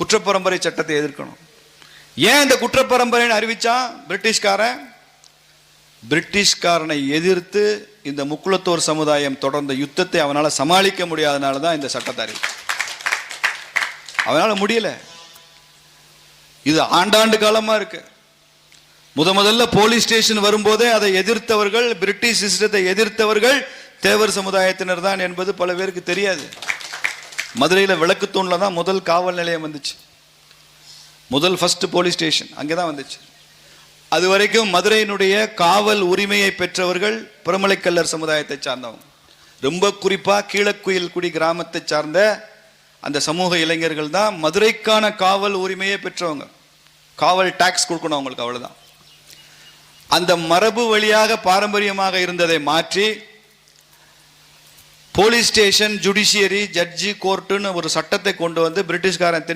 குற்றப்பரம்பரை சட்டத்தை எதிர்க்கணும். ஏன் இந்த குற்றப்பரம்பரைன்னு அறிவிச்சான் பிரிட்டிஷ்காரனை எதிர்த்து இந்த முக்குளத்தோர் சமுதாயம் தொடர்ந்த யுத்தத்தை அவனால் சமாளிக்க முடியாதனால தான் இந்த சட்டத்தை அறிவிச்சு. அவனால் முடியல. இது ஆண்டாண்டு காலமா இருக்கு. முதல்ல போலீஸ் ஸ்டேஷன் வரும்போதே அதை எதிர்த்தவர்கள், பிரிட்டிஷ் சிஸ்டத்தை எதிர்த்தவர்கள் தேவர் சமுதாயத்தினர் தான் என்பது பல பேருக்கு தெரியாது. மதுரையில் விளக்குத்தூண்ல தான் முதல் காவல் நிலையம் வந்துச்சு. ஃபர்ஸ்ட் போலீஸ் ஸ்டேஷன் அங்கேதான் வந்துச்சு. அது வரைக்கும் மதுரையினுடைய காவல் உரிமையை பெற்றவர்கள் பிரமலைக்கல்லர் சமுதாயத்தை சார்ந்தவங்க. ரொம்ப குறிப்பா கீழக்குயில்குடி கிராமத்தை சார்ந்த அந்த சமூக இளைஞர்கள் தான் மதுரைக்கான காவல் உரிமையை பெற்றவங்க. காவல் டாக்ஸ் கொடுக்கணும் அவங்களுக்கு, அவ்வளவுதான். அந்த மரபு வழியாக பாரம்பரியமாக இருந்ததை மாற்றி போலீஸ் ஸ்டேஷன், ஜுடிஷியரி, ஜட்ஜி, கோர்ட்டுன்னு ஒரு சட்டத்தை கொண்டு வந்து பிரிட்டிஷ்காரன்